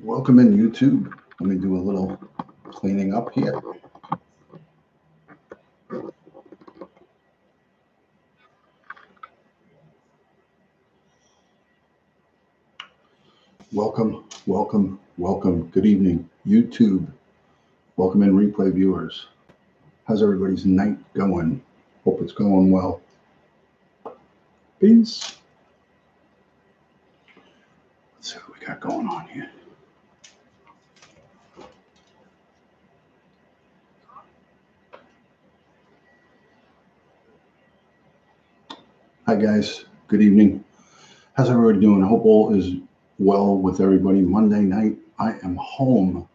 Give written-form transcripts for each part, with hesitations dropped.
Welcome in YouTube. Let me do a little cleaning up here. Welcome, welcome, welcome. Good evening, YouTube. Welcome in replay viewers. How's everybody's night going? Hope it's going well. Peace. Let's see what we got going on here. Hi guys, good evening. How's everybody doing? I hope all is well with everybody. Monday night, I am home.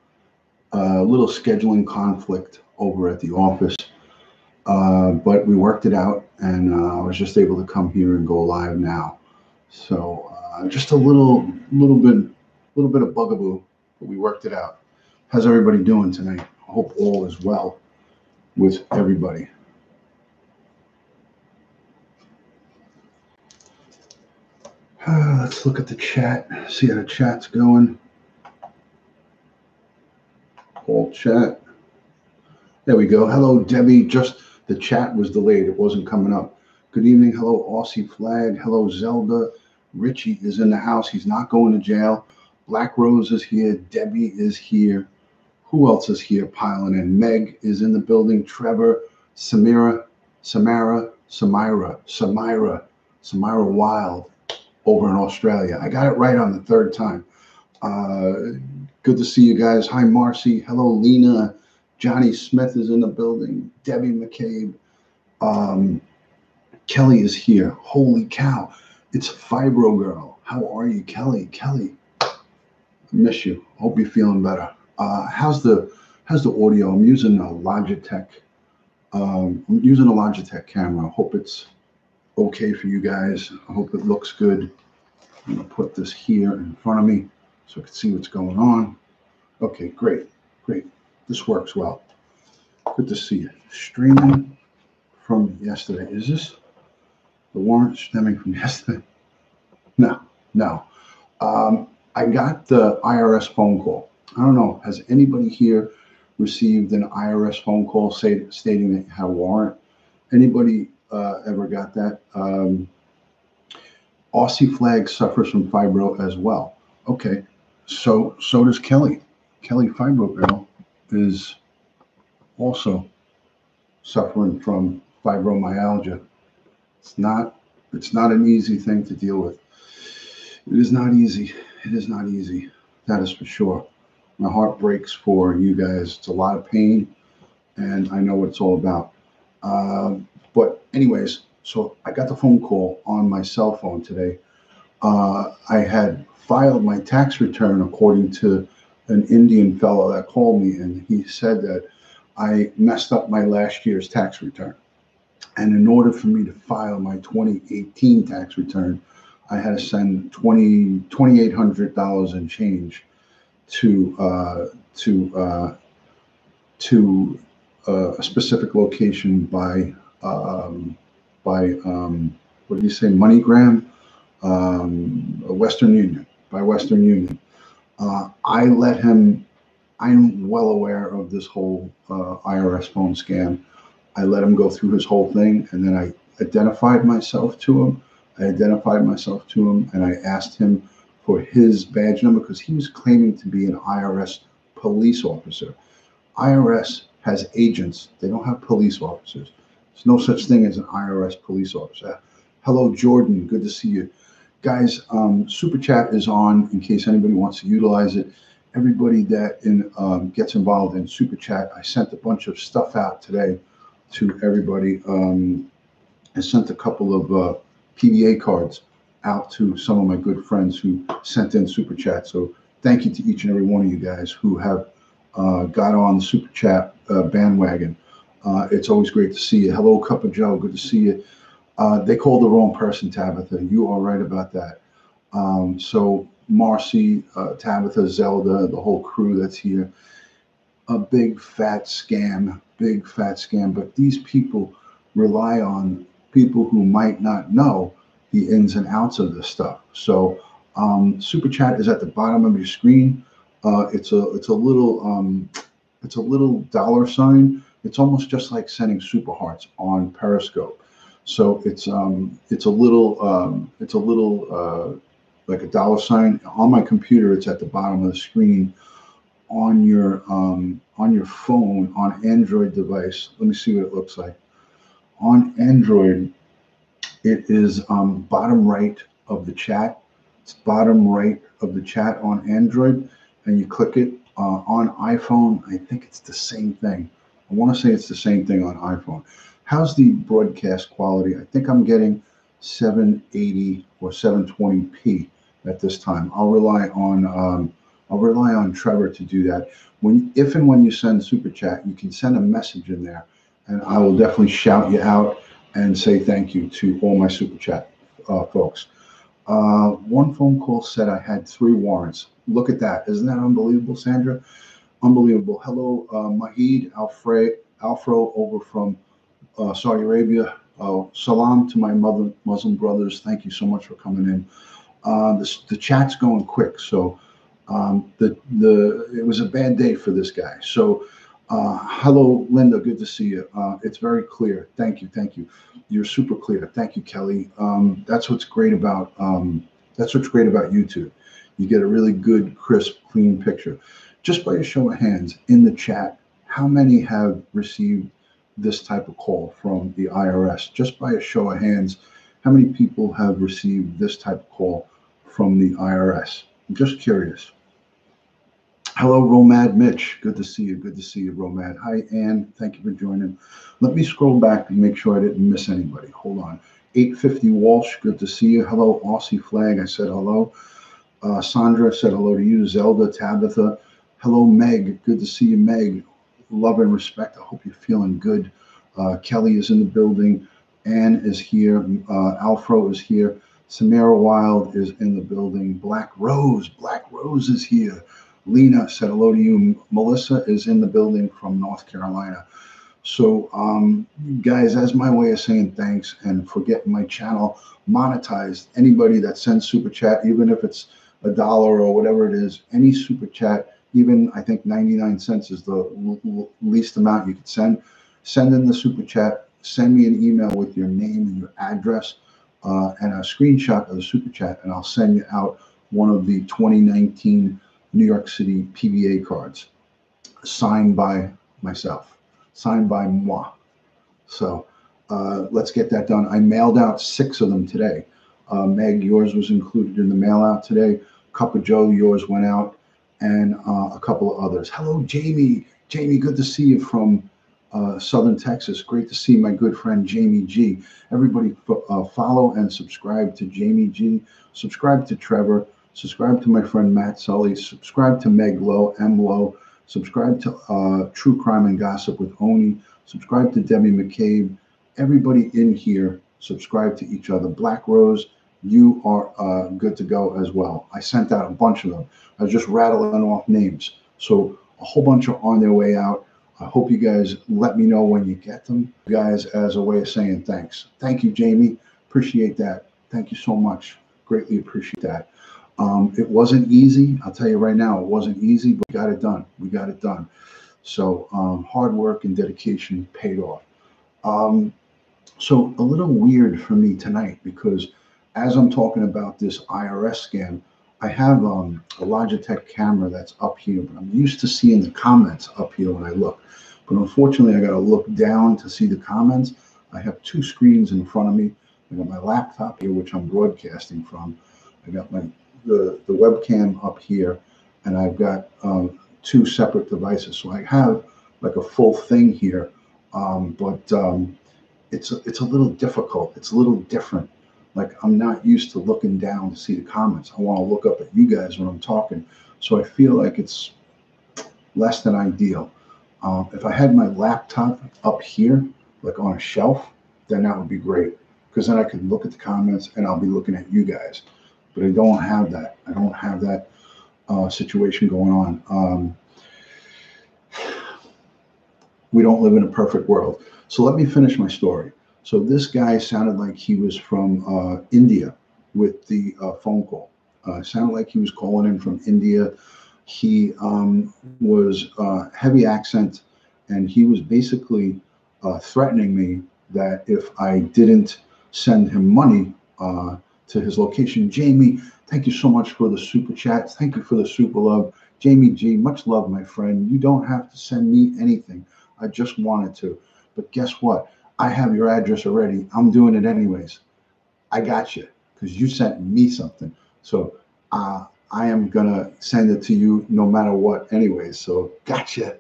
A little scheduling conflict over at the office, but we worked it out, and I was just able to come here and go live now. So just a little bit of bugaboo, but we worked it out. How's everybody doing tonight? I hope all is well with everybody. Let's look at the chat, see how the chat's going. All chat. There we go. Hello, Debbie. Just the chat was delayed. It wasn't coming up. Good evening. Hello, Aussie Flag. Hello, Zelda. Richie is in the house. He's not going to jail. Black Rose is here. Debbie is here. Who else is here piling in? Meg is in the building. Trevor, Samira Wild over in Australia. I got it right on the third time. Good to see you guys. Hi, Marcy. Hello, Lena. Johnny Smith is in the building. Debbie McCabe. Kelly is here. Holy cow. It's Fibro Girl. How are you, Kelly? Kelly, I miss you. Hope you're feeling better. How's the audio? I'm using a Logitech. I'm using a Logitech camera. I hope it's okay for you guys. I hope it looks good. I'm gonna put this here in front of me so I can see what's going on. Okay, great. This works well. Good to see you. Streaming from yesterday. Is this the warrant stemming from yesterday? No. I got the IRS phone call. I don't know. Has anybody here received an IRS phone call stating that you have a warrant? Anybody ever got that? Aussie Flag suffers from fibro as well. Okay, so does Kelly. Kelly Fibro Girl is also suffering from fibromyalgia. It's not an easy thing to deal with. It is not easy. That is for sure. My heart breaks for you guys. It's a lot of pain, and I know what it's all about. But anyways, so I got the phone call on my cell phone today. I had filed my tax return according to an Indian fellow that called me, and he said that I messed up my last year's tax return. And in order for me to file my 2018 tax return, I had to send $2,800 and change to a specific location by what do you say, MoneyGram, Western Union. I'm well aware of this whole IRS phone scam. I let him go through his whole thing, and then I identified myself to him. And I asked him for his badge number because he was claiming to be an IRS police officer. IRS has agents. They don't have police officers. There's no such thing as an IRS police officer. Hello, Jordan. Good to see you. Guys, Super Chat is on in case anybody wants to utilize it. Everybody that gets involved in Super Chat, I sent a bunch of stuff out today to everybody. I sent a couple of PDA cards out to some of my good friends who sent in Super Chat. So thank you to each and every one of you guys who have got on the Super Chat bandwagon. It's always great to see you. Hello, Cup of Joe. Good to see you. They called the wrong person, Tabitha. You are right about that. So Marcy, Tabitha, Zelda, the whole crew that's here. A big fat scam. But these people rely on people who might not know the ins and outs of this stuff. So Super Chat is at the bottom of your screen. It's a little dollar sign. It's almost just like sending super hearts on Periscope. So it's a little like a dollar sign on my computer. It's at the bottom of the screen on your phone on Android device. Let me see what it looks like on Android. It is bottom right of the chat. It's bottom right of the chat on Android, and you click it. On iPhone, I think it's the same thing. I want to say it's the same thing on iPhone. How's the broadcast quality? I think I'm getting 780 or 720p at this time. I'll rely on Trevor to do that. If and when you send super chat, you can send a message in there, and I will definitely shout you out and say thank you to all my super chat folks. One phone call said I had 3 warrants. Look at that. Isn't that unbelievable, Sandra? Unbelievable. Hello, Mahid Alfro over from Saudi Arabia. Salam to my Muslim brothers. Thank you so much for coming in. The chat's going quick, so it was a bad day for this guy. So hello, Linda. Good to see you. It's very clear. Thank you. Thank you. You're super clear. Thank you, Kelly. That's what's great about YouTube. You get a really good, crisp, clean picture. Just by a show of hands in the chat, how many have received this type of call from the IRS? Just by a show of hands, how many people have received this type of call from the IRS? I'm just curious. Hello, Romad Mitch. Good to see you. Good to see you, Romad. Hi, Ann. Thank you for joining. Let me scroll back and make sure I didn't miss anybody. Hold on. 850 Walsh. Good to see you. Hello, Aussie Flag. I said hello. Sandra said hello to you. Zelda, Tabitha. Hello, Meg. Good to see you, Meg. Love and respect. I hope you're feeling good. Kelly is in the building. Ann is here. Alfro is here. Samara Wild is in the building. Black Rose is here. Lena said hello to you. Melissa is in the building from North Carolina. So, guys, as my way of saying thanks and for getting my channel monetized, anybody that sends super chat, even if it's $1 or whatever it is, any super chat, even I think 99 cents is the least amount you could send. Send in the super chat. Send me an email with your name and your address and a screenshot of the super chat, and I'll send you out one of the 2019 New York City PBA cards, signed by myself, signed by moi. So let's get that done. I mailed out 6 of them today. Meg, yours was included in the mail out today. Cup of Joe, yours went out, and a couple of others. Hello, Jamie. Jamie, good to see you from Southern Texas. Great to see my good friend Jamie G. Everybody follow and subscribe to Jamie G. Subscribe to Trevor. Subscribe to my friend Matt Sully. Subscribe to Meg Lowe, M Lowe. Subscribe to True Crime and Gossip with Oni. Subscribe to Debbie McCabe. Everybody in here, subscribe to each other. Black Rose, you are good to go as well. I sent out a bunch of them. I was just rattling off names. So a whole bunch are on their way out. I hope you guys let me know when you get them. You guys, as a way of saying thanks. Thank you, Jamie. Appreciate that. Thank you so much. Greatly appreciate that. It wasn't easy. I'll tell you right now, it wasn't easy, but we got it done. We got it done. So hard work and dedication paid off. So a little weird for me tonight, because as I'm talking about this IRS scam, I have a Logitech camera that's up here, but I'm used to seeing the comments up here when I look. But unfortunately, I got to look down to see the comments. I have 2 screens in front of me. I got my laptop here, which I'm broadcasting from. I got the webcam up here, and I've got 2 separate devices. So I have like a full thing here, but it's a little difficult. It's a little different. Like, I'm not used to looking down to see the comments. I want to look up at you guys when I'm talking. So I feel like it's less than ideal. If I had my laptop up here, like on a shelf, then that would be great, because then I could look at the comments and I'll be looking at you guys. But I don't have that. I don't have that situation going on. We don't live in a perfect world. So let me finish my story. So this guy sounded like he was from India with the phone call. Sounded like he was calling in from India. He was heavy accent, and he was basically threatening me that if I didn't send him money to his location. Jamie, thank you so much for the super chats. Thank you for the super love. Jamie G, much love, my friend. You don't have to send me anything. I just wanted to. But guess what? I have your address already. I'm doing it anyways. I got you because you sent me something. So I am going to send it to you no matter what anyways. So gotcha.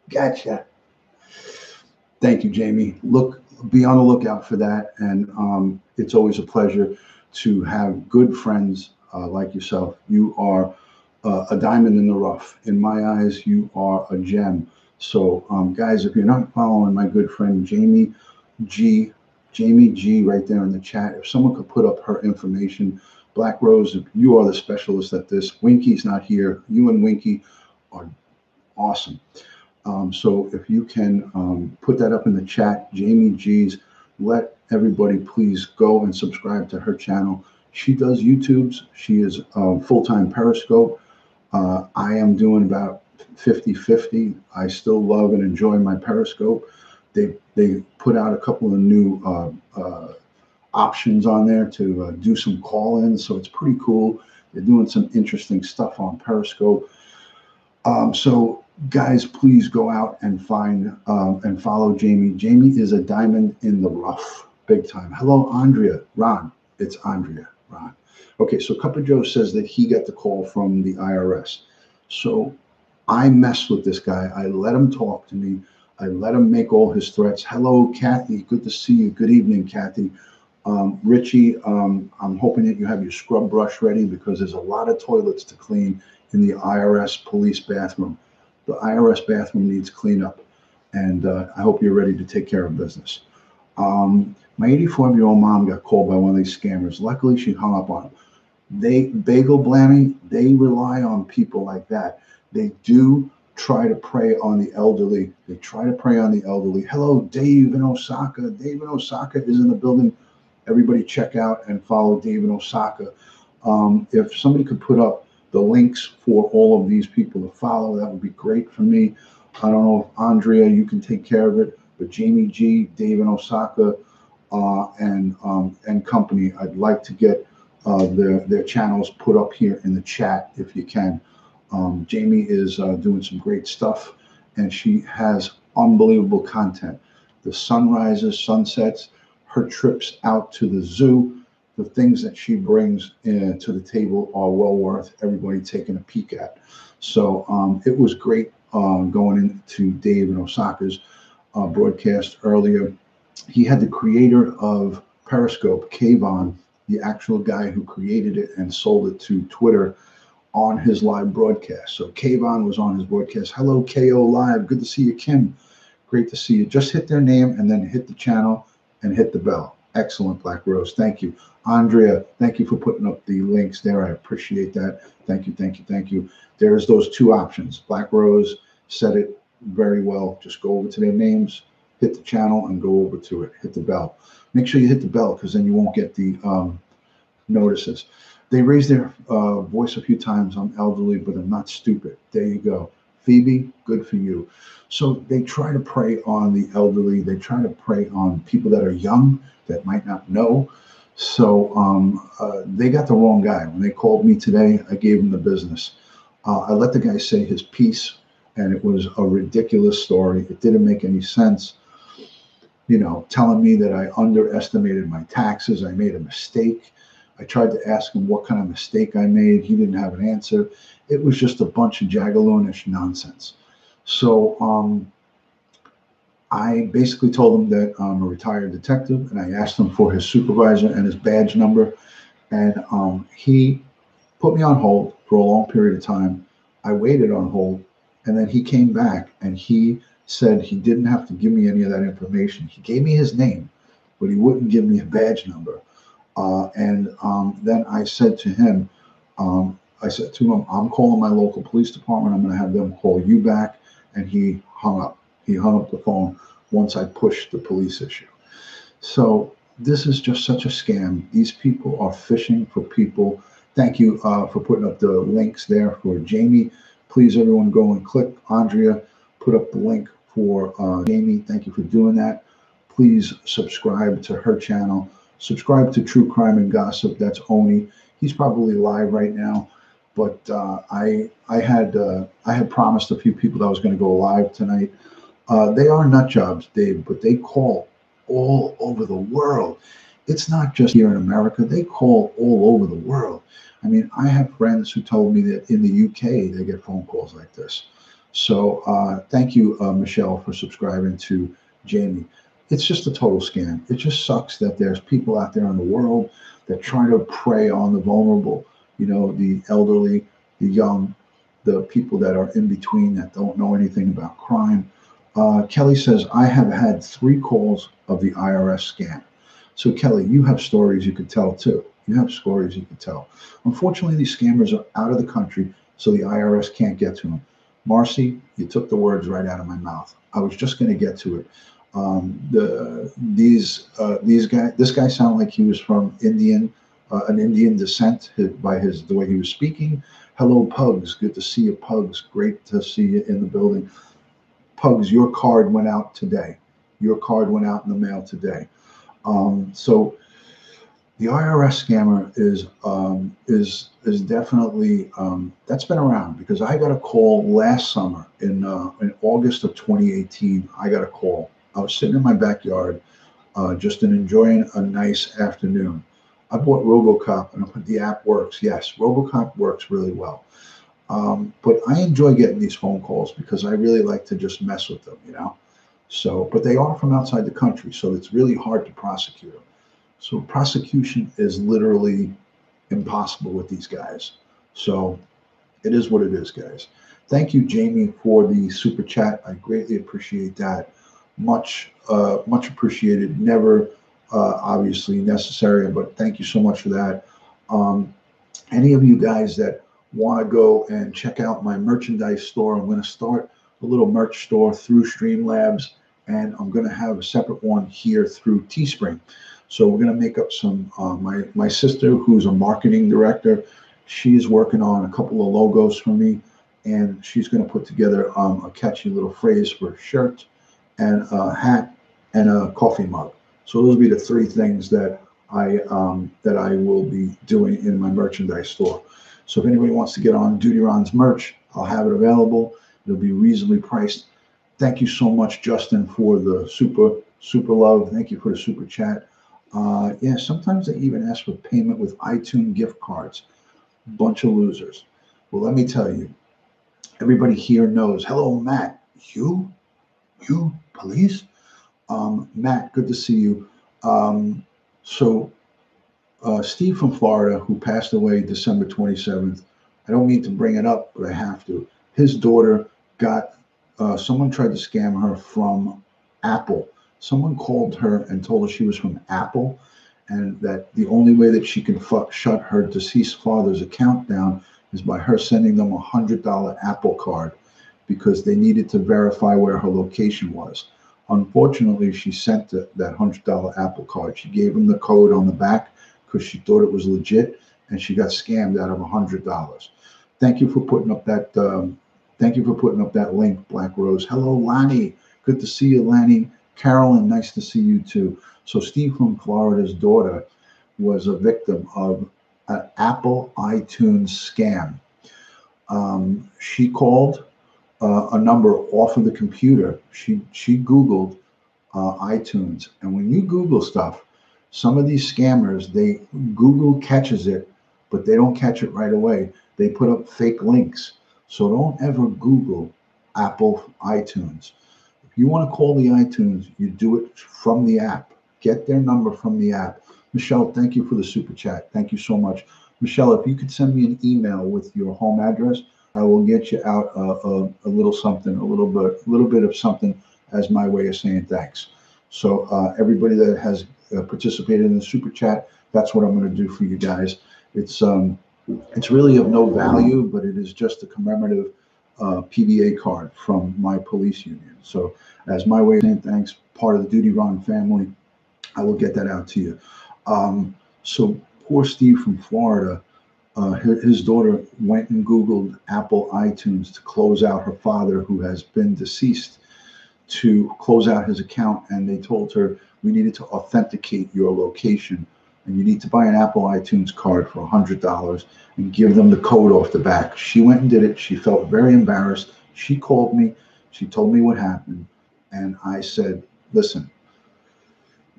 Gotcha. Thank you, Jamie. Be on the lookout for that. And it's always a pleasure to have good friends like yourself. You are a diamond in the rough. In my eyes, you are a gem. So, guys, if you're not following my good friend Jamie G, right there in the chat, if someone could put up her information, Black Rose, you are the specialist at this. Winky's not here. You and Winky are awesome. So if you can put that up in the chat, Jamie G's, let everybody please go and subscribe to her channel. She does YouTubes. She is full-time Periscope. I am doing about 50-50. I still love and enjoy my Periscope. They put out a couple of new options on there to do some call-ins, so it's pretty cool. They're doing some interesting stuff on Periscope. So guys, please go out and find and follow Jamie. Jamie is a diamond in the rough, big time. Hello, Andrea. Ron, it's Andrea. Ron. Okay, so Cup of Joe says that he got the call from the IRS. So I messed with this guy. I let him talk to me. I let him make all his threats. Hello, Kathy. Good to see you. Good evening, Kathy. Richie, I'm hoping that you have your scrub brush ready because there's a lot of toilets to clean in the IRS police bathroom. The IRS bathroom needs cleanup, and I hope you're ready to take care of business. My 84-year-old mom got called by one of these scammers. Luckily, she hung up on them. Bagel Blanny, they rely on people like that. They do try to prey on the elderly. They try to prey on the elderly. Hello, Dave in Osaka. Dave in Osaka is in the building. Everybody check out and follow Dave in Osaka. If somebody could put up the links for all of these people to follow, that would be great for me. I don't know if Andrea, you can take care of it, but Jamie G, Dave in Osaka, and company, I'd like to get their channels put up here in the chat if you can. Jamie is doing some great stuff, and she has unbelievable content. The sunrises, sunsets, her trips out to the zoo, the things that she brings to the table are well worth everybody taking a peek at. So it was great going into Dave in Osaka's broadcast earlier. He had the creator of Periscope, Kayvon, the actual guy who created it and sold it to Twitter, on his live broadcast. So Kayvon was on his broadcast. Hello, KO Live. Good to see you, Kim. Great to see you. Just hit their name and then hit the channel and hit the bell. Excellent, Black Rose. Thank you. Andrea, thank you for putting up the links there. I appreciate that. Thank you, thank you, thank you. There's those two options. Black Rose said it very well. Just go over to their names, hit the channel, and go over to it. Hit the bell. Make sure you hit the bell because then you won't get the notices. They raised their voice a few times. I'm elderly, but I'm not stupid. There you go. Phoebe, good for you. So they try to prey on the elderly. They try to prey on people that are young that might not know. So they got the wrong guy. When they called me today, I gave them the business. I let the guy say his piece, and it was a ridiculous story. It didn't make any sense. You know, telling me that I underestimated my taxes. I made a mistake. I tried to ask him what kind of mistake I made. He didn't have an answer. It was just a bunch of jagaloonish nonsense. So I basically told him that I'm a retired detective, and I asked him for his supervisor and his badge number. And he put me on hold for a long period of time. I waited on hold, and then he came back, and he said he didn't have to give me any of that information. He gave me his name, but he wouldn't give me a badge number. Then I said to him, I'm calling my local police department. I'm going to have them call you back. And he hung up. He hung up the phone once I pushed the police issue. So this is just such a scam. These people are fishing for people Thank you for putting up the links there for Jamie. Please, everyone, go and click. Andrea put up the link for Jamie. Thank you for doing that. Please subscribe to her channel. Subscribe to True Crime and Gossip. That's Oni. He's probably live right now, but I had promised a few people that I was going to go live tonight. They are nut jobs, Dave, but they call all over the world. It's not just here in America. They call all over the world. I mean, I have friends who told me that in the UK they get phone calls like this. So thank you, Michelle, for subscribing to Jamie. It's just a total scam. It just sucks that there's people out there in the world that try to prey on the vulnerable, you know, the elderly, the young, the people that are in between that don't know anything about crime. Kelly says, I have had 3 calls of the IRS scam. So Kelly, you have stories you could tell too. You have stories you could tell. Unfortunately, these scammers are out of the country, so the IRS can't get to them. Marcy, you took the words right out of my mouth. I was just going to get to it. This guy sounded like he was from an Indian descent by the way he was speaking. Hello, Pugs. Good to see you, Pugs. Great to see you in the building. Pugs, your card went out today. Your card went out in the mail today. So the IRS scammer is definitely that's been around, because I got a call last summer in August of 2018. I got a call. I was sitting in my backyard, just enjoying a nice afternoon. I bought RoboCop, and the app works. Yes, RoboCop works really well. But I enjoy getting these phone calls because I really like to just mess with them, you know. So, but they are from outside the country, so it's really hard to prosecute them. So prosecution is literally impossible with these guys. So it is what it is, guys. Thank you, Jamie, for the super chat. I greatly appreciate that. Much appreciated. Never obviously necessary, but thank you so much for that. Any of you guys that want to go and check out my merchandise store, I'm going to start a little merch store through Streamlabs, and I'm going to have a separate one here through Teespring. So we're going to make up some, my sister, who's a marketing director, she's working on a couple of logos for me, and she's going to put together a catchy little phrase for a shirt and a hat and a coffee mug. So those will be the 3 things that I will be doing in my merchandise store. So if anybody wants to get on Duty Ron's merch, I'll have it available. It'll be reasonably priced. Thank you so much, Justin, for the super love. Thank you for the super chat. Yeah, sometimes they even ask for payment with iTunes gift cards. Bunch of losers. Well, let me tell you, everybody here knows. Hello, Matt. You police? Matt, good to see you. Steve from Florida, who passed away December 27th. I don't mean to bring it up, but I have to. His daughter got, someone tried to scam her from Apple. Someone called her and told her she was from Apple, and that the only way that she can shut her deceased father's account down is by her sending them a $100 Apple card, because they needed to verify where her location was. Unfortunately, she sent that $100 Apple card. She gave them the code on the back because she thought it was legit, and she got scammed out of $100. Thank you for putting up that. Thank you for putting up that link, Black Rose. Hello, Lanny. Good to see you, Lanny. Carolyn, nice to see you too. So Steve from Florida's daughter was a victim of an Apple iTunes scam. She called a number off of the computer. She Googled iTunes, and when you Google stuff, some of these scammers, Google catches it, but they don't catch it right away. They put up fake links. So don't ever Google Apple iTunes. If you want to call the iTunes, you do it from the app. Get their number from the app. Michelle, thank you for the super chat. Thank you so much. Michelle, if you could send me an email with your home address, I will get you out a little something, a little bit of something as my way of saying thanks. So everybody that has participated in the super chat, that's what I'm going to do for you guys. It's really of no value, but it is just a commemorative PBA card from my police union. So as my way of saying thanks, part of the Duty Ron family, I will get that out to you. So poor Steve from Florida, his daughter went and Googled Apple iTunes to close out her father, who has been deceased, to close out his account. And they told her, we needed to authenticate your location. And you need to buy an Apple iTunes card for $100 and give them the code off the back. She went and did it. She felt very embarrassed. She called me. She told me what happened. And I said, listen,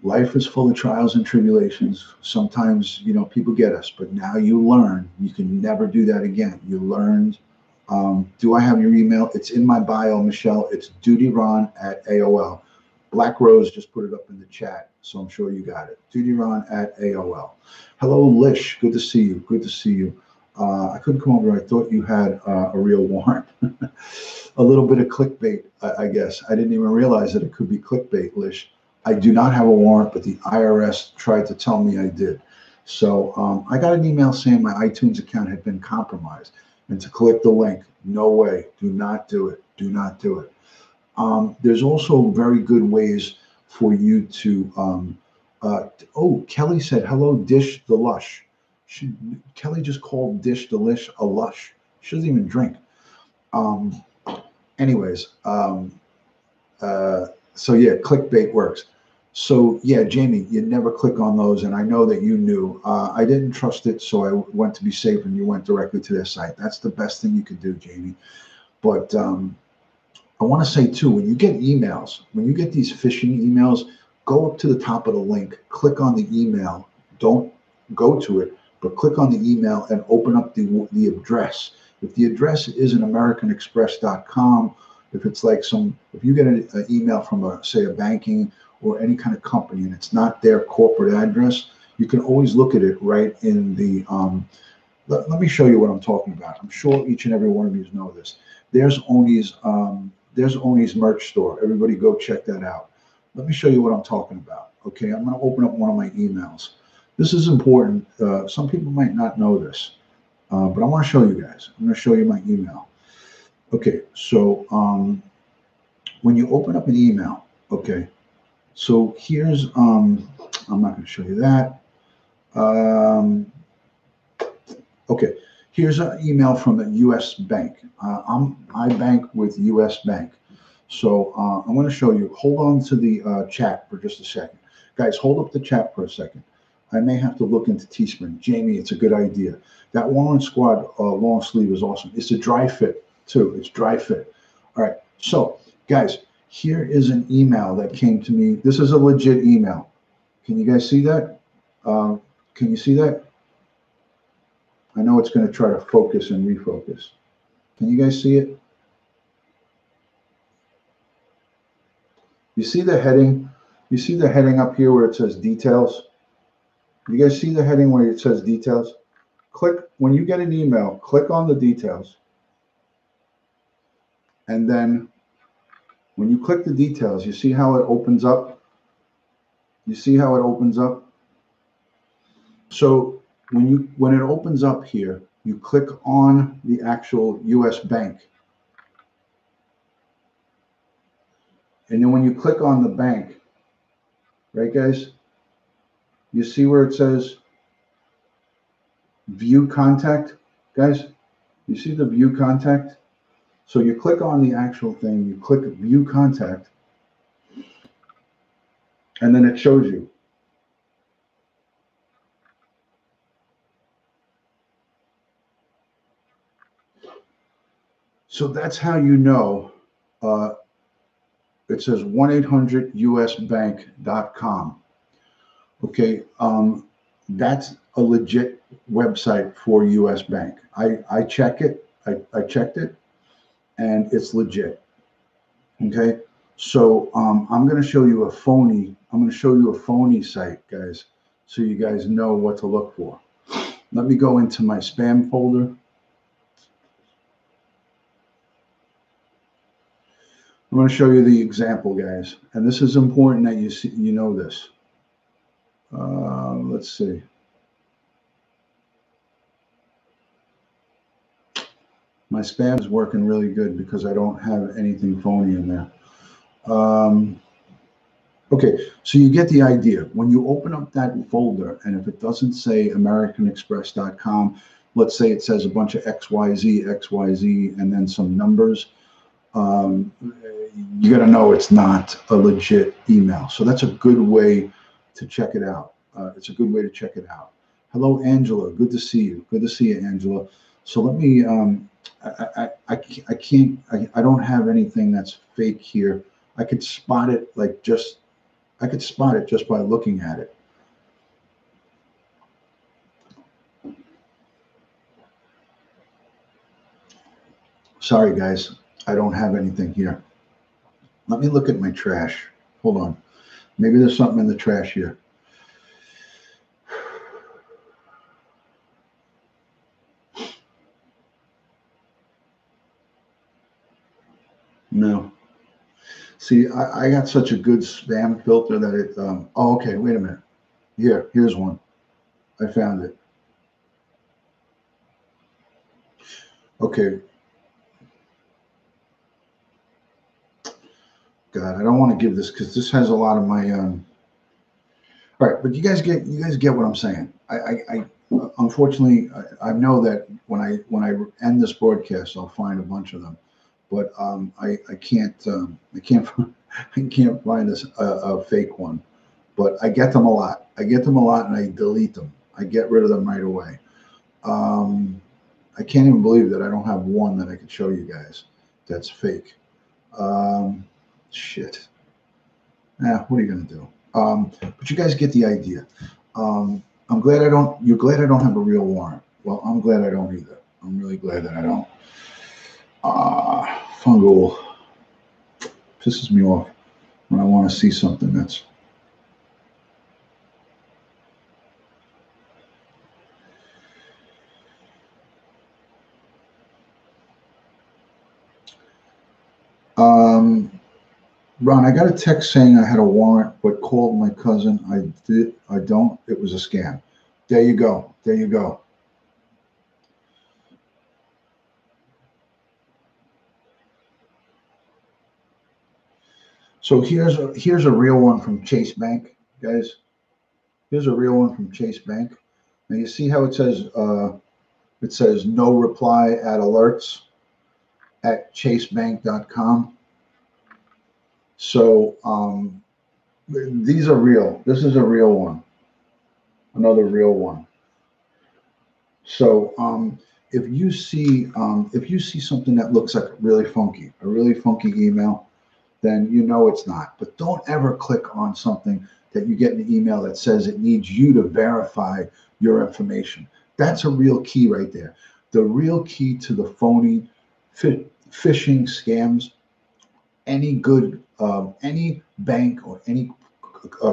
life is full of trials and tribulations. Sometimes, people get us, but now you learn. You can never do that again. You learned. Do I have your email? It's in my bio, Michelle. It's dutyron@AOL. Black Rose just put it up in the chat, so I'm sure you got it. dutyron@AOL. Hello, Lish. Good to see you. Good to see you. I couldn't come over. I thought you had a real warrant. A little bit of clickbait, I guess. I didn't even realize that it could be clickbait, Lish. I do not have a warrant, but the IRS tried to tell me I did. So I got an email saying my iTunes account had been compromised. And to click the link, no way. Do not do it. Do not do it. There's also very good ways for you to. Kelly said, hello, Dish the Lush. Kelly just called Dish the Lush a lush. She doesn't even drink. Anyways, so yeah, clickbait works. So yeah, Jamie, you never click on those, and I know that you knew. I didn't trust it, so I went to be safe, and you went directly to their site. That's the best thing you could do, Jamie. But I want to say too, when you get emails, when you get these phishing emails, go up to the top of the link, click on the email. Don't go to it, but click on the email and open up the address. If the address isn't AmericanExpress.com, if it's like if you get an email from say a banking or any kind of company and it's not their corporate address, you can always look at it right in the, let me show you what I'm talking about. I'm sure each and every one of you know this. There's Oni's merch store. Everybody go check that out. Let me show you what I'm talking about. Okay, I'm going to open up one of my emails. This is important. Some people might not know this, but I want to show you guys. I'm going to show you my email. Okay, so when you open up an email, okay, so here's, I'm not going to show you that. Okay, here's an email from a U.S. bank. I bank with U.S. Bank. So I'm going to show you. Hold on to the chat for just a second. Guys, hold up the chat for a second. I may have to look into Teespring. Jamie, it's a good idea. That Warrant Squad long sleeve is awesome. It's a dry fit, too. It's dry fit. All right. So, guys, here is an email that came to me. This is a legit email. Can you guys see that? Can you see that? I know it's going to try to focus and refocus. Can you guys see it? You see the heading? You see the heading up here where it says details? You guys see the heading where it says details? Click, when you get an email, click on the details. And then when you click the details, you see how it opens up? You see how it opens up? So when it opens up here, you click on the actual US bank. And then when you click on the bank, right guys, you see where it says view contact, guys? You see the view contact? So you click on the actual thing, you click view contact, and then it shows you. So that's how you know. It says 1-800-USBank.com. Okay, that's a legit website for US Bank. I check it. I checked it, and it's legit. Okay, so I'm going to show you a phony. I'm going to show you a phony site, guys, so you guys know what to look for. Let me go into my spam folder. I'm going to show you the example, guys, and this is important that you know this. Let's see. My spam is working really good because I don't have anything phony in there. Okay, so you get the idea. When you open up that folder, and if it doesn't say AmericanExpress.com, let's say it says a bunch of XYZ, XYZ, and then some numbers, you got to know it's not a legit email. So that's a good way to check it out. It's a good way to check it out. Hello, Angela. Good to see you. Good to see you, Angela. So let me, I can't, I don't have anything that's fake here. I could spot it I could spot it just by looking at it. Sorry, guys. I don't have anything here. Let me look at my trash. Hold on. Maybe there's something in the trash here. No. See, I got such a good spam filter that it, oh, okay, wait a minute. Here's one. I found it. Okay. God, I don't want to give this because this has a lot of my, all right, but you guys get what I'm saying. I unfortunately, I know that when I end this broadcast, I'll find a bunch of them, but I can't I can't find a fake one. But I get them a lot. I get them a lot, and I delete them. I get rid of them right away. I can't even believe that I don't have one that I could show you guys that's fake. Shit. What are you gonna do? But you guys get the idea. I'm glad I don't. You're glad I don't have a real warrant. Well, I'm glad I don't either. I'm really glad that I don't. Fungal pisses me off when I want to see something that's. Ron, I got a text saying I had a warrant, but called my cousin. I don't. It was a scam. There you go. There you go. So here's a real one from Chase Bank, guys. Here's a real one from Chase Bank. Now you see how it says no reply at alerts at chasebank.com. So these are real. This is a real one. Another real one. So if you see something that looks like a really funky email, then you know it's not. But don't ever click on something that you get in an email that says it needs you to verify your information. That's a real key right there. The real key to the phony phishing scams. Any good, any bank or any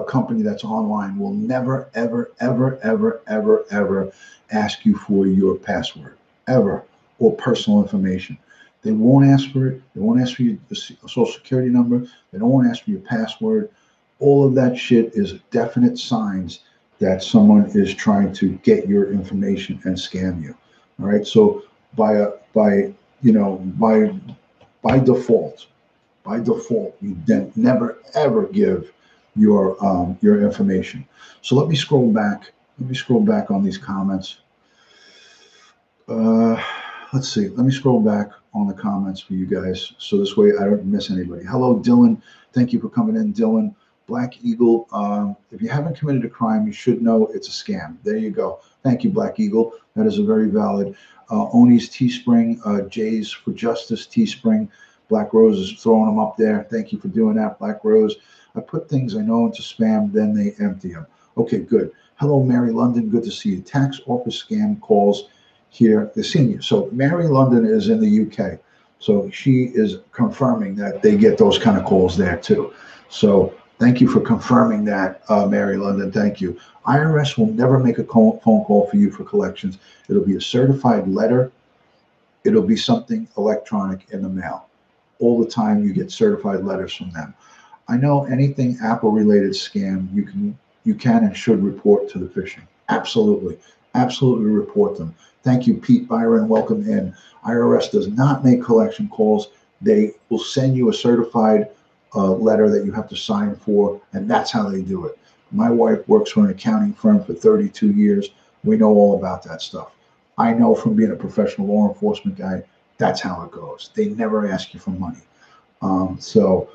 company that's online will never, ever, ever, ever, ever, ever ask you for your password, ever, or personal information. They won't ask for it. They won't ask for your social security number. They don't want to ask for your password. All of that shit is definite signs that someone is trying to get your information and scam you. All right. So by default, you then never ever give your information. So let me scroll back. Let me scroll back on these comments. Let's see. Let me scroll back on the comments for you guys, so this way I don't miss anybody. Hello, Dylan. Thank you for coming in, Dylan. Black Eagle. If you haven't committed a crime, you should know it's a scam. There you go. Thank you, Black Eagle. That is a very valid. Oni's Teespring, Jay's for Justice Teespring. Black Rose is throwing them up there. Thank you for doing that, Black Rose. I put things I know into spam, then they empty them. Okay, good. Hello, Mary London. Good to see you. Tax office scam calls here. The senior. So Mary London is in the UK. So she is confirming that they get those kind of calls there too. So thank you for confirming that, Mary London. Thank you. IRS will never make a phone call for you for collections. It'll be a certified letter. It'll be something electronic in the mail. All the time you get certified letters from them. I know anything Apple related scam, you can and should report to the phishing. Absolutely. Absolutely report them. Thank you, Pete Byron. Welcome in. IRS does not make collection calls. They will send you a certified letter that you have to sign for, and that's how they do it. My wife works for an accounting firm for 32 years. We know all about that stuff. I know from being a professional law enforcement guy, that's how it goes. They never ask you for money. So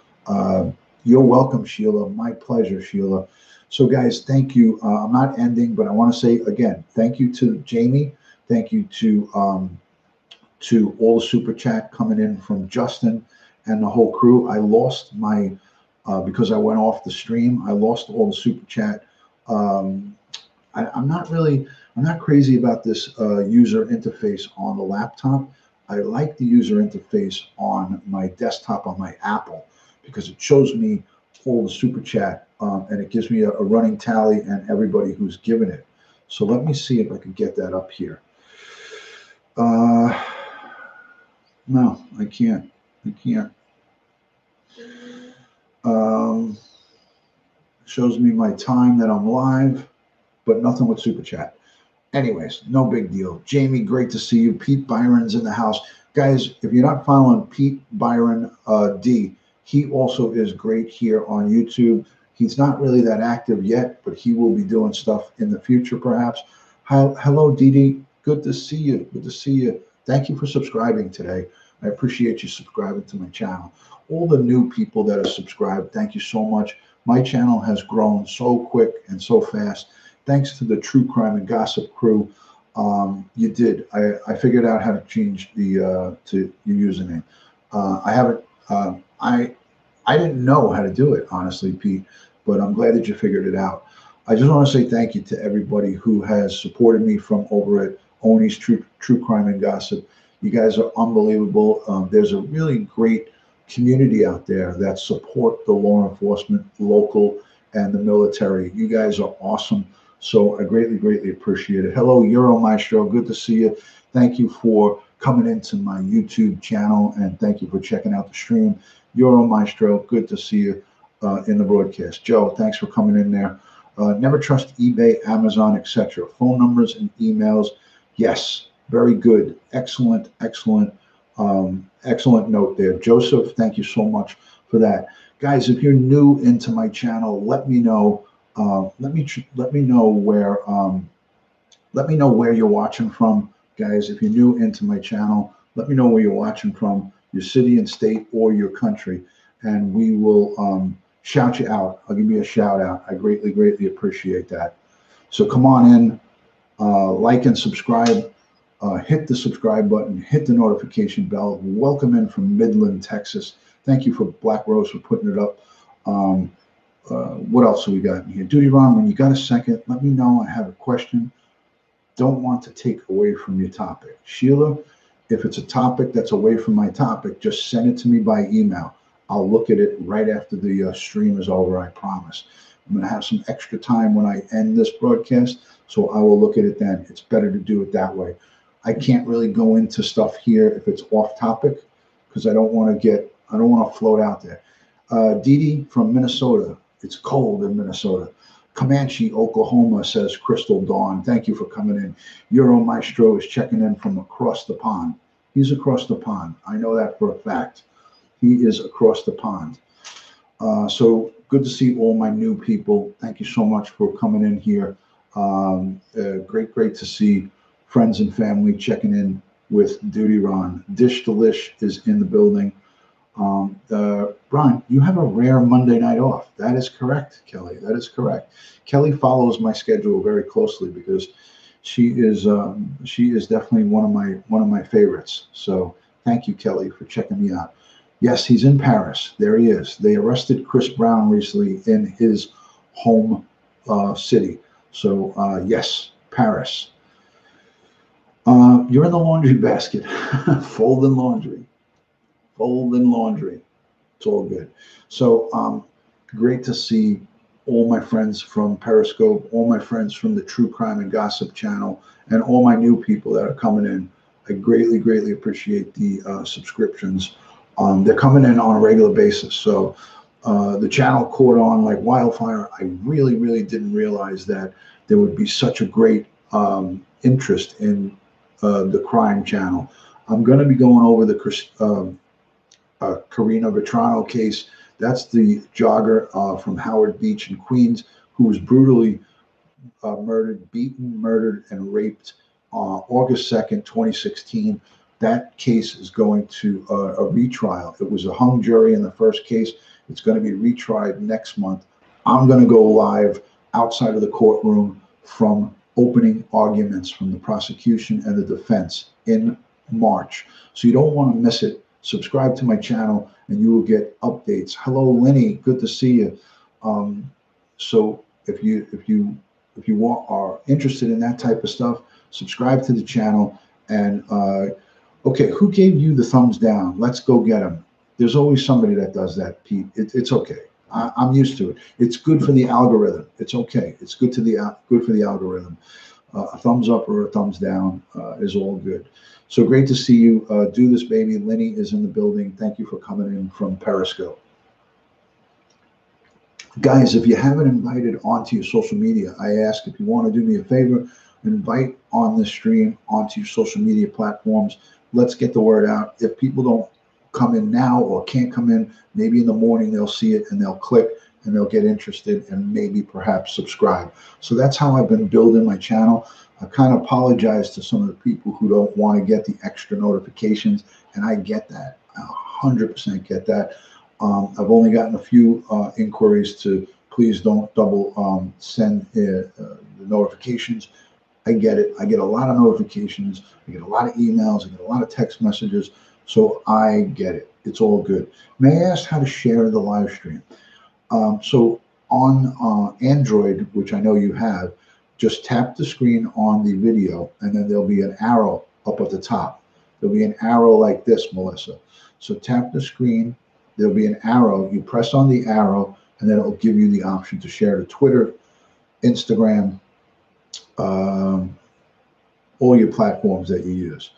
you're welcome, Sheila. My pleasure, Sheila. So, guys, thank you. I'm not ending, but I want to say again, thank you to Jamie. Thank you to all the super chat coming in from Justin and the whole crew. I lost my because I went off the stream. I lost all the super chat. Um, I'm not really, I'm not crazy about this user interface on the laptop. I like the user interface on my desktop on my Apple because it shows me all the super chat and it gives me a running tally and everybody who's given it. So let me see if I can get that up here. No, I can't. I can't. Shows me my time that I'm live, but nothing with super chat. Anyways, no big deal. Jamie, great to see you. Pete Byron's in the house. Guys, if you're not following Pete Byron D, he also is great here on YouTube. He's not really that active yet, but he will be doing stuff in the future, perhaps. Hello, Dee. Good to see you. Good to see you. Thank you for subscribing today. I appreciate you subscribing to my channel. All the new people that are subscribed, thank you so much. My channel has grown so quick and so fast. Thanks to the True Crime and Gossip crew. You did. I figured out how to change the to your username. I haven't. I didn't know how to do it, honestly, Pete. But I'm glad that you figured it out. I just want to say thank you to everybody who has supported me from over at Oni's True Crime and Gossip. You guys are unbelievable. There's a really great community out there that support the law enforcement, local, and the military. You guys are awesome. So I greatly, greatly appreciate it. Hello, Euro Maestro. Good to see you. Thank you for coming into my YouTube channel and thank you for checking out the stream. Euro Maestro, good to see you in the broadcast. Joe, thanks for coming in there. Never trust eBay, Amazon, etc. Phone numbers and emails. Yes, very good. Excellent, excellent, excellent note there. Joseph, thank you so much for that. Guys, if you're new into my channel, let me know. Let me know where you're watching from, guys. If you're new into my channel, let me know where you're watching from, your city and state or your country, and we will shout you out. I'll give you a shout out. I greatly, greatly appreciate that. So come on in, like and subscribe. Hit the subscribe button, hit the notification bell. Welcome in from Midland, Texas. Thank you for Black Rose for putting it up. What else have we got in here? Duty Ron, when you got a second, let me know. I have a question. Don't want to take away from your topic. Sheila, if it's a topic that's away from my topic, just send it to me by email. I'll look at it right after the stream is over, I promise. I'm going to have some extra time when I end this broadcast, so I will look at it then. It's better to do it that way. I can't really go into stuff here if it's off topic because I don't want to float out there. Dee Dee from Minnesota. It's cold in Minnesota. Comanche, Oklahoma, says Crystal Dawn. Thank you for coming in. Euro Maestro is checking in from across the pond. He's across the pond. I know that for a fact. He is across the pond. So good to see all my new people. Thank you so much for coming in here. Great to see friends and family checking in with Duty Ron. Dish Delish is in the building. Ron, you have a rare Monday night off. That is correct, Kelly. That is correct. Kelly follows my schedule very closely because she is definitely one of my favorites. So thank you, Kelly, for checking me out. Yes, he's in Paris. There he is. They arrested Chris Brown recently in his home city. So yes, Paris. You're in the laundry basket. Folding laundry. Folding laundry. It's all good. So great to see all my friends from Periscope, all my friends from the True Crime and Gossip channel, and all my new people that are coming in. I greatly, greatly appreciate the subscriptions. They're coming in on a regular basis. So the channel caught on like wildfire. I really, really didn't realize that there would be such a great interest in the crime channel. I'm going to be going over the Karina Vetrano case. That's the jogger from Howard Beach in Queens who was brutally murdered, beaten, murdered, and raped August 2nd, 2016. That case is going to a retrial. It was a hung jury in the first case. It's going to be retried next month. I'm going to go live outside of the courtroom from opening arguments from the prosecution and the defense in March. So you don't want to miss it. Subscribe to my channel and you will get updates. Hello, Lenny. Good to see you. So if you are interested in that type of stuff, subscribe to the channel. And okay, who gave you the thumbs down? Let's go get them. There's always somebody that does that, Pete. It's okay. I'm used to it. It's good for the algorithm. It's okay. It's good for the algorithm. A thumbs up or a thumbs down is all good. So great to see you. Do this, baby. Lenny is in the building. Thank you for coming in from Periscope. Guys, if you haven't invited onto your social media, I ask if you want to do me a favor, invite on the stream onto your social media platforms. Let's get the word out. If people don't come in now or can't come in, maybe in the morning they'll see it and they'll click and they'll get interested and maybe perhaps subscribe. So that's how I've been building my channel. I kind of apologize to some of the people who don't want to get the extra notifications, and I get that. I 100% get that. I've only gotten a few inquiries to please don't double send the notifications. I get it. I get a lot of notifications. I get a lot of emails. I get a lot of text messages. So I get it. It's all good. May I ask how to share the live stream? So on Android, which I know you have, just tap the screen on the video, and then there'll be an arrow up at the top. There'll be an arrow like this, Melissa. So tap the screen. There'll be an arrow. You press on the arrow, and then it'll give you the option to share to Twitter, Instagram, all your platforms that you use.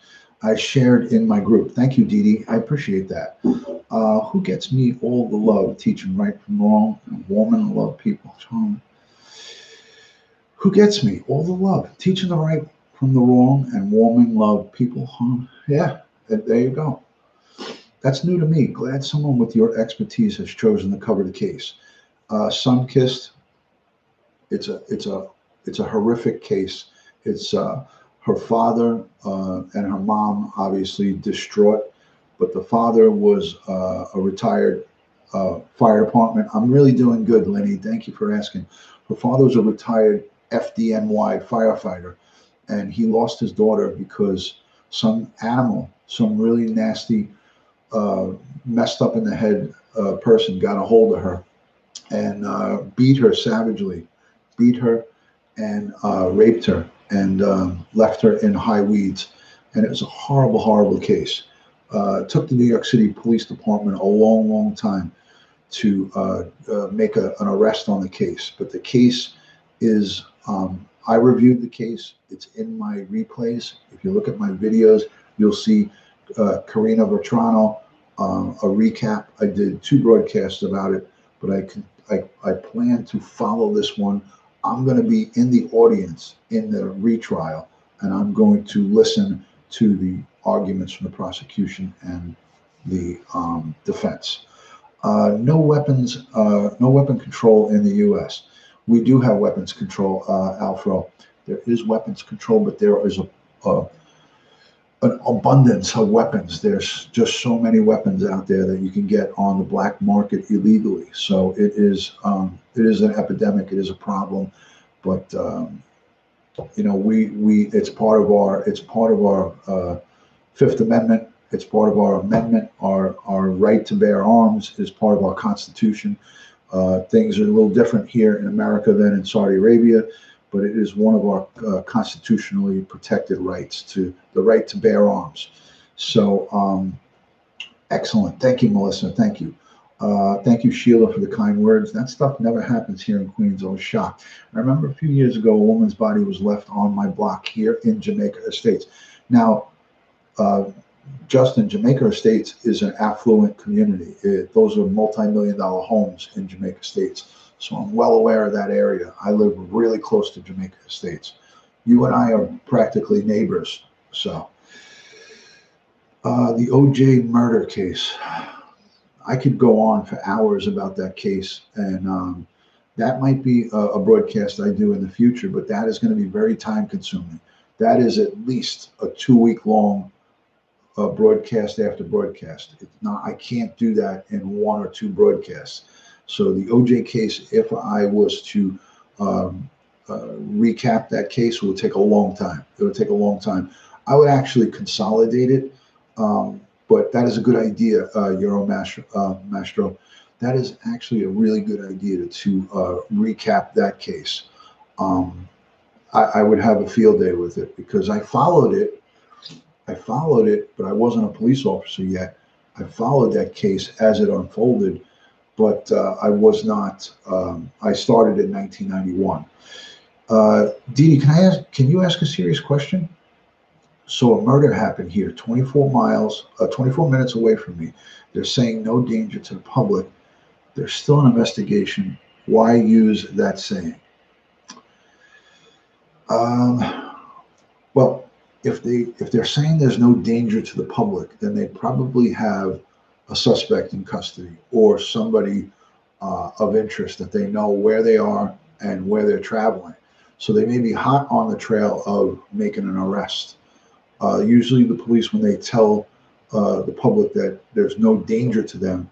I shared in my group. Thank you, Dee Dee. I appreciate that. Who gets me all the love, teaching right from wrong, and warm and love people? Who gets me all the love, teaching the right from the wrong, and warming love people? Yeah, there you go. That's new to me. Glad someone with your expertise has chosen to cover the case. Sunkissed. It's a horrific case. It's her father and her mom obviously distraught, but the father was a retired fire department. I'm really doing good, Lenny. Thank you for asking. Her father was a retired FDNY firefighter, and he lost his daughter because some animal, some really nasty, messed up in the head person got a hold of her and beat her savagely, beat her and raped her and left her in high weeds. And it was a horrible, horrible case. It took the New York City Police Department a long, long time to make an arrest on the case. But the case is, I reviewed the case. It's in my replays. If you look at my videos, you'll see Karina Vetrano, a recap. I did 2 broadcasts about it, but I plan to follow this one. I'm going to be in the audience in the retrial, and I'm going to listen to the arguments from the prosecution and the defense. No weapon control in the U.S. We do have weapons control, Alfro. There is weapons control, but there is an abundance of weapons. There's just so many weapons out there that you can get on the black market illegally. So it is an epidemic. It is a problem, but you know, it's part of our Fifth Amendment. It's part of our amendment. Our right to bear arms is part of our Constitution. Things are a little different here in America than in Saudi Arabia, but it is one of our constitutionally protected rights, to the right to bear arms. So excellent. Thank you, Melissa. Thank you. Thank you, Sheila, for the kind words. That stuff never happens here in Queens. I was shocked. I remember a few years ago, a woman's body was left on my block here in Jamaica Estates. Now, Justin, Jamaica Estates is an affluent community. Those are multi-million-dollar homes in Jamaica Estates. So I'm well aware of that area. I live really close to Jamaica Estates. You and I are practically neighbors. So the OJ murder case, I could go on for hours about that case, and that might be a broadcast I do in the future, but that is going to be very time consuming. that is at least a 2-week long broadcast after broadcast. It's not, I can't do that in 1 or 2 broadcasts. So the OJ case, if I was to recap that case, it would take a long time. It would take a long time. I would actually consolidate it, but that is a good idea, Euro Mastro. That is actually a really good idea to recap that case. I would have a field day with it because I followed it, but I wasn't a police officer yet. I followed that case as it unfolded, but I was not. I started in 1991. Dee, can you ask a serious question? So a murder happened here, 24 minutes away from me. They're saying no danger to the public. There's still an investigation. Why use that saying? Well, if they're saying there's no danger to the public, then they probably have a suspect in custody or somebody of interest that they know where they are and where they're traveling. So they may be hot on the trail of making an arrest. Usually the police, when they tell the public that there's no danger to them,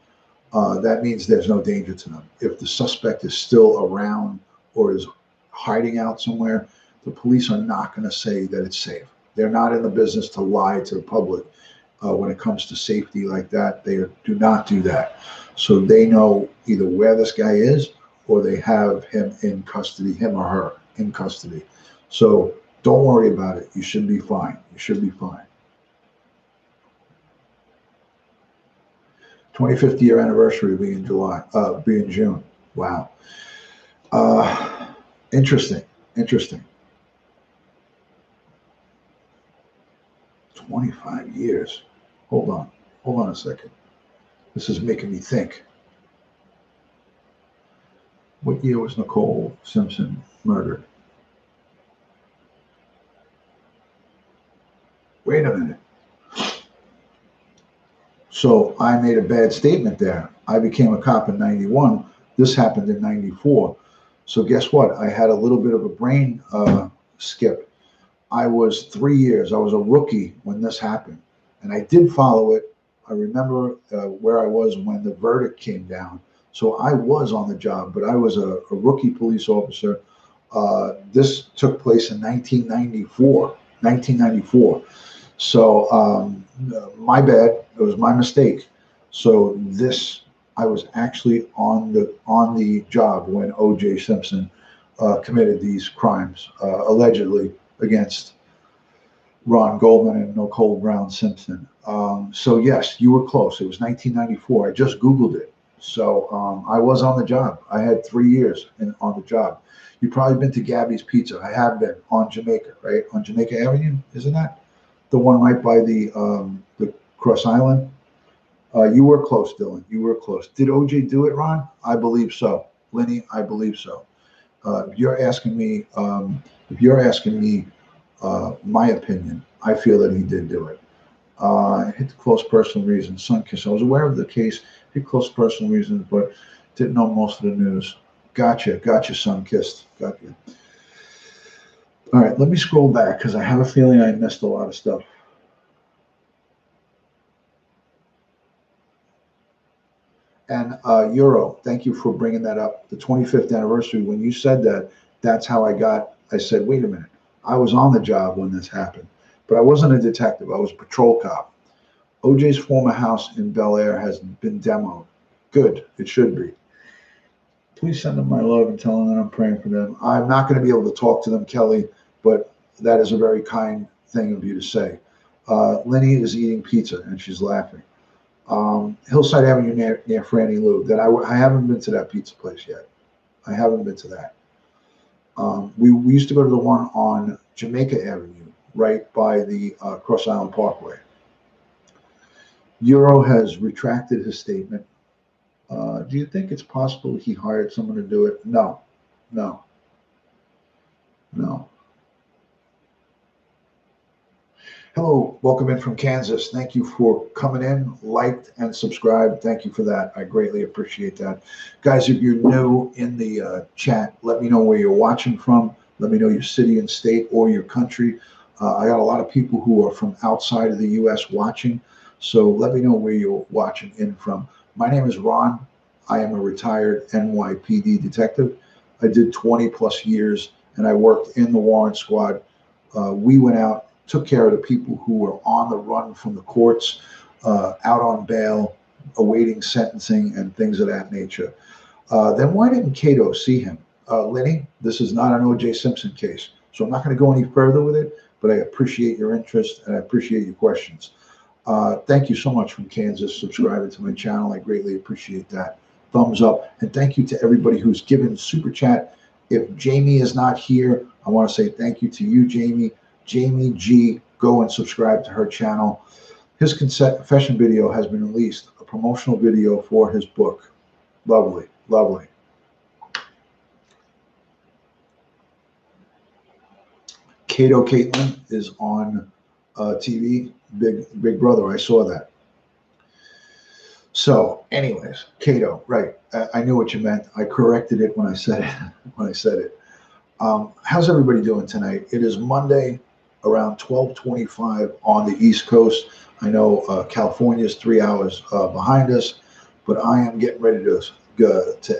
that means there's no danger to them. If the suspect is still around or is hiding out somewhere, the police are not going to say that it's safe. They're not in the business to lie to the public when it comes to safety like that. They do not do that. So they know either where this guy is or they have him in custody, him or her in custody. So don't worry about it. You should be fine. You should be fine. 25th year anniversary will be in June. Wow. Interesting. 25 years. Hold on a second. This is making me think. What year was Nicole Simpson murdered? Wait a minute. So I made a bad statement there. I became a cop in 91. This happened in 94. So guess what? I had a little bit of a brain skip. I was 3 years. I was a rookie when this happened. And I did follow it. I remember where I was when the verdict came down. So I was on the job, but I was a rookie police officer. This took place in 1994. So my bad. It was my mistake. So I was actually on the job when O.J. Simpson committed these crimes, allegedly against Ron Goldman and Nicole Brown Simpson. So yes, you were close. It was 1994. I just Googled it. So I was on the job. I had 3 years on the job. You've probably been to Gabby's Pizza. I have been on Jamaica, right? On Jamaica Avenue, isn't that? The one right by the Cross Island? You were close, Dylan. You were close. Did OJ do it, Ron? I believe so. Lenny, I believe so. If you're asking me my opinion, I feel that he did do it. Hit the close personal reasons, Sunkiss. I was aware of the case, hit close personal reasons, but didn't know most of the news. Gotcha, Sunkissed. Gotcha. All right, let me scroll back because I have a feeling I missed a lot of stuff. And Euro, thank you for bringing that up. The 25th anniversary, when you said that, that's how I said, wait a minute. I was on the job when this happened, but I wasn't a detective. I was a patrol cop. OJ's former house in Bel Air has been demoed. Good, it should be. Please send them my love and tell them that I'm praying for them. I'm not going to be able to talk to them, Kelly, but that is a very kind thing of you to say. Lenny is eating pizza and she's laughing. Hillside Avenue near Franny Lou. That I haven't been to that pizza place yet. I haven't been to that. We used to go to the one on Jamaica Avenue, right by the Cross Island Parkway. Euro has retracted his statement. Do you think it's possible he hired someone to do it? No. Hello, welcome in from Kansas. Thank you for coming in, liked and subscribed. Thank you for that. I greatly appreciate that. Guys, if you're new in the chat, let me know where you're watching from. Let me know your city and state or your country. I got a lot of people who are from outside of the U.S. watching, so let me know where you're watching in from. My name is Ron. I am a retired NYPD detective. I did 20 plus years, and I worked in the Warrant Squad. We went out, took care of the people who were on the run from the courts, out on bail, awaiting sentencing, and things of that nature. Then why didn't Cato see him? Lenny, this is not an O.J. Simpson case, so I'm not going to go any further with it, but I appreciate your interest and I appreciate your questions. Thank you so much from Kansas subscribing to my channel. I greatly appreciate that. Thumbs up. And thank you to everybody who's given super chat. If Jamie is not here, I want to say thank you to you, Jamie. Jamie G, go and subscribe to her channel. His confession video has been released, a promotional video for his book. Lovely, lovely. Cato Caitlin is on TV. Big Brother. I saw that. So, anyways, Cato, right? I knew what you meant. I corrected it when I said it. How's everybody doing tonight? It is Monday, around 12:25 on the East Coast. I know California is 3 hours behind us, but I am getting ready to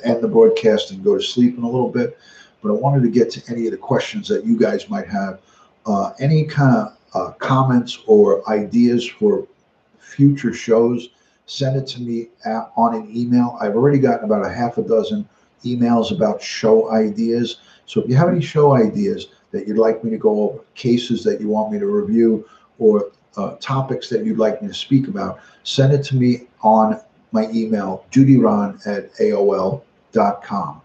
end the broadcast and go to sleep in a little bit. But I wanted to get to any of the questions that you guys might have. Any kind of comments or ideas for future shows, send it to me on an email. I've already gotten about a half a dozen emails about show ideas. So if you have any show ideas that you'd like me to go over, cases that you want me to review, or topics that you'd like me to speak about, send it to me on my email, judyron@aol.com.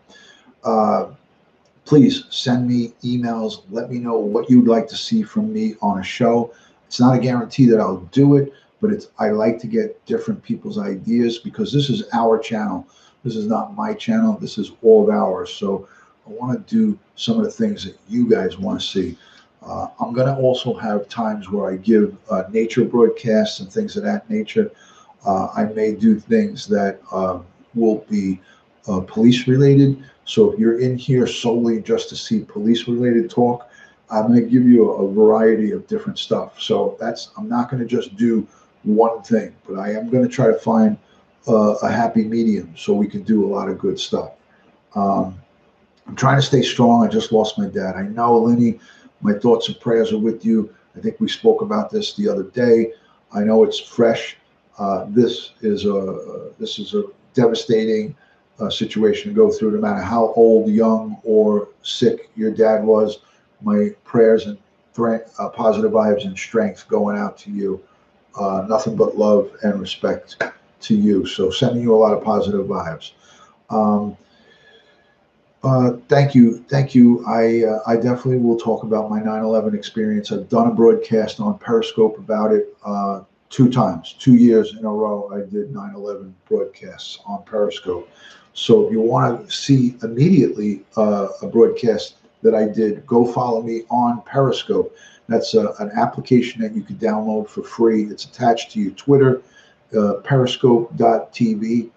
Please send me emails. Let me know what you'd like to see from me on a show. It's not a guarantee that I'll do it, but I like to get different people's ideas because this is our channel. This is not my channel. This is all of ours. So I want to do some of the things that you guys want to see. I'm going to also have times where I give nature broadcasts and things of that nature. I may do things that will be police related. So if you're in here solely just to see police related talk, I'm going to give you a variety of different stuff. So I'm not going to just do one thing, but I am going to try to find a happy medium so we can do a lot of good stuff. I'm trying to stay strong. I just lost my dad. I know, Lenny, my thoughts and prayers are with you. I think we spoke about this the other day. I know it's fresh. This is a devastating situation to go through, no matter how old, young, or sick your dad was. My prayers and positive vibes and strength going out to you. Nothing but love and respect to you. So sending you a lot of positive vibes. Thank you. I definitely will talk about my 9/11 experience. I've done a broadcast on Periscope about it 2 times, 2 years in a row. I did 9/11 broadcasts on Periscope. So if you want to see immediately a broadcast that I did, go follow me on Periscope. That's an application that you can download for free. It's attached to your Twitter, periscope.tv,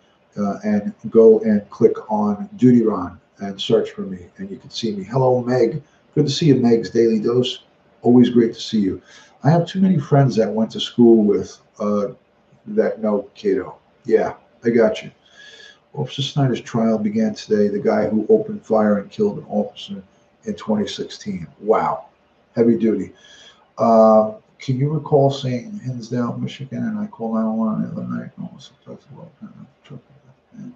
and go and click on Judyron and search for me, and you can see me. Hello, Meg. Good to see you, Meg's Daily Dose. Always great to see you. I have too many friends that went to school with that know Cato. Yeah, I got you. Officer Snyder's trial began today. The guy who opened fire and killed an officer in 2016. Wow, heavy duty. Can you recall saying in Hinsdale, Michigan, and I called 911 the other night and almost talked about truck? Do you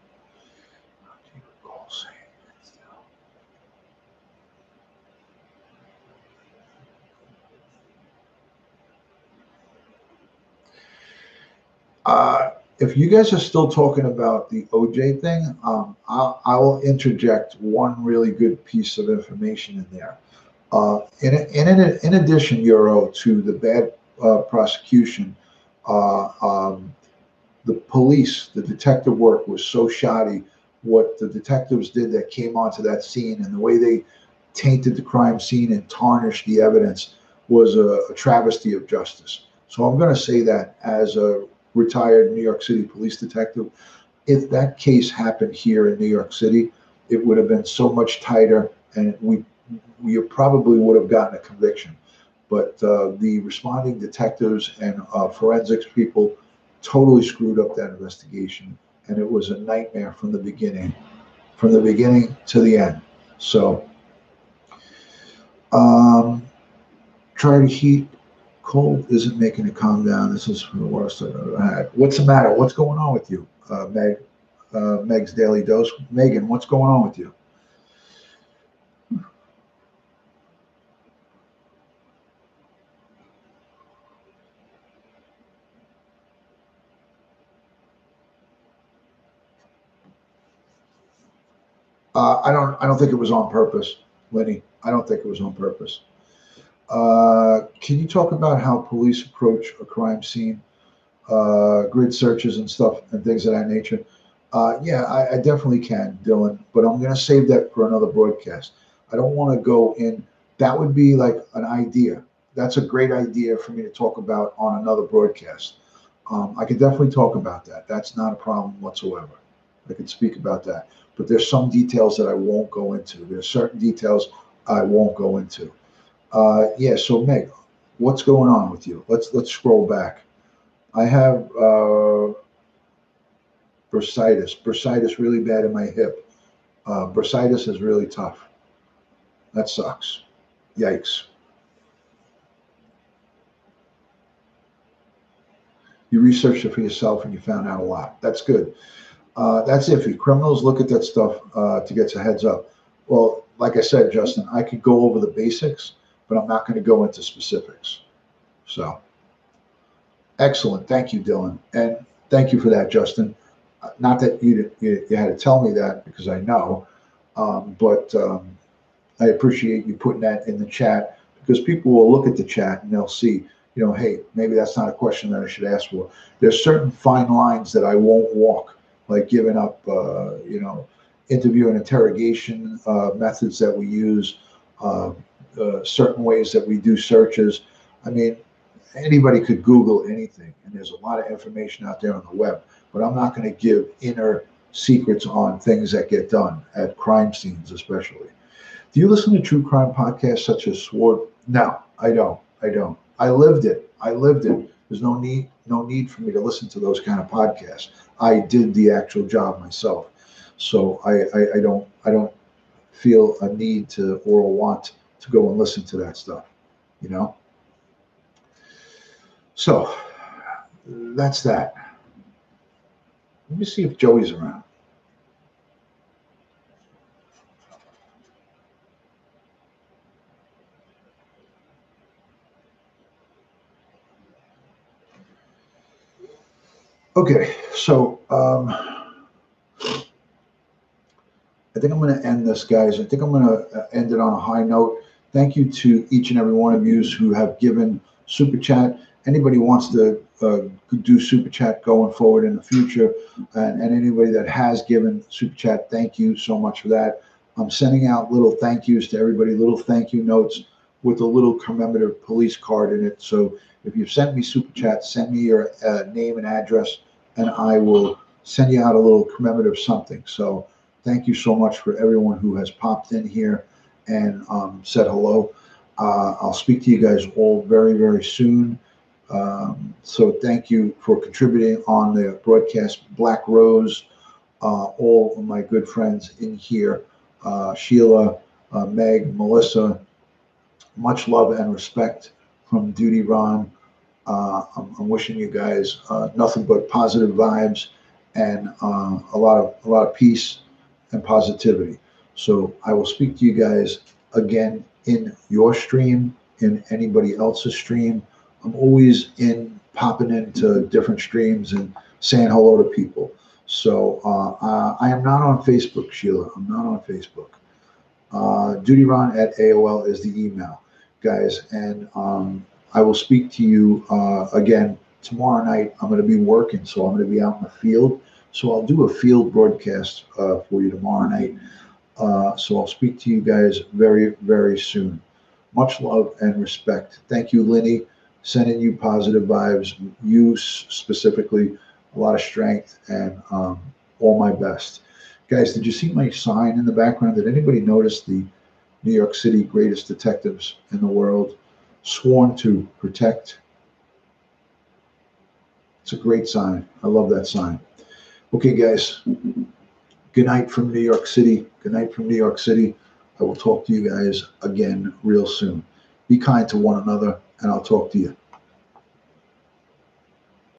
recall saying Hinsdale? If you guys are still talking about the OJ thing, I will interject one really good piece of information in there. In addition, Euro, to the bad prosecution, the police, the detective work was so shoddy. What the detectives did that came onto that scene and the way they tainted the crime scene and tarnished the evidence was a travesty of justice. So I'm going to say that as a retired New York City police detective, if that case happened here in New York City, it would have been so much tighter, and we probably would have gotten a conviction. But the responding detectives and forensics people totally screwed up that investigation, and it was a nightmare from the beginning to the end. So um, try to heat. Cold isn't making it calm down. This is the worst I've ever had. What's the matter? What's going on with you, Meg? Meg's Daily Dose. Megan, what's going on with you? I don't think it was on purpose, Lenny. I don't think it was on purpose. Can you talk about how police approach a crime scene, grid searches and stuff and things of that nature? Yeah, I definitely can, Dylan, but I'm going to save that for another broadcast. I don't want to go in. That would be like an idea. That's a great idea for me to talk about on another broadcast. I could definitely talk about that. That's not a problem whatsoever. I could speak about that. But there's some details that I won't go into. There's certain details I won't go into. Yeah. So Meg, what's going on with you? Let's scroll back. I have bursitis. Bursitis really bad in my hip. Bursitis is really tough. That sucks. Yikes. You researched it for yourself and you found out a lot. That's good. That's iffy. Criminals look at that stuff to get a heads up. Well, like I said, Justin, I could go over the basics, but I'm not going to go into specifics. So, excellent. Thank you, Dylan. And thank you for that, Justin. Not that you had to tell me that because I know, but I appreciate you putting that in the chat because people will look at the chat and they'll see, hey, maybe that's not a question that I should ask for. There's certain fine lines that I won't walk, like giving up, interview and interrogation methods that we use, certain ways that we do searches. I mean, anybody could Google anything, and there's a lot of information out there on the web, but I'm not going to give inner secrets on things that get done at crime scenes, especially. Do you listen to true crime podcasts such as Sword? No, I don't. I don't. I lived it. I lived it. There's no need for me to listen to those kind of podcasts. I did the actual job myself, so I don't feel a need to or a want to go and listen to that stuff. You know. So that's that. Let me see if Joey's around. Okay, so I think I'm going to end this, guys. I think I'm going to end it on a high note. Thank you to each and every one of you who have given Super Chat. Anybody wants to do Super Chat going forward in the future, and anybody that has given Super Chat, thank you so much for that. I'm sending out little thank yous to everybody, little thank you notes with a little commemorative police card in it. So if you've sent me Super Chat, send me your name and address, and I will send you out a little commemorative something. So thank you so much for everyone who has popped in here and said hello. I'll speak to you guys all very, very soon. So thank you for contributing on the broadcast. Black Rose, all of my good friends in here, Sheila, Meg, Melissa, much love and respect from Duty Ron. I'm wishing you guys nothing but positive vibes and a lot of peace and positivity. So I will speak to you guys again in your stream, in anybody else's stream. I'm always popping into different streams and saying hello to people. So I am not on Facebook, Sheila. I'm not on Facebook. DutyRon at AOL is the email, guys. And I will speak to you again tomorrow night. I'm going to be working, so I'm going to be out in the field. So I'll do a field broadcast for you tomorrow night. So I'll speak to you guys very, very soon. Much love and respect. Thank you, Linny. Sending you positive vibes. You specifically, a lot of strength and all my best. Guys, did you see my sign in the background? Did anybody notice the New York City greatest detectives in the world? sworn to protect. It's a great sign. I love that sign. Okay, guys. Good night from New York City. Good night from New York City. I will talk to you guys again real soon. Be kind to one another, and I'll talk to you.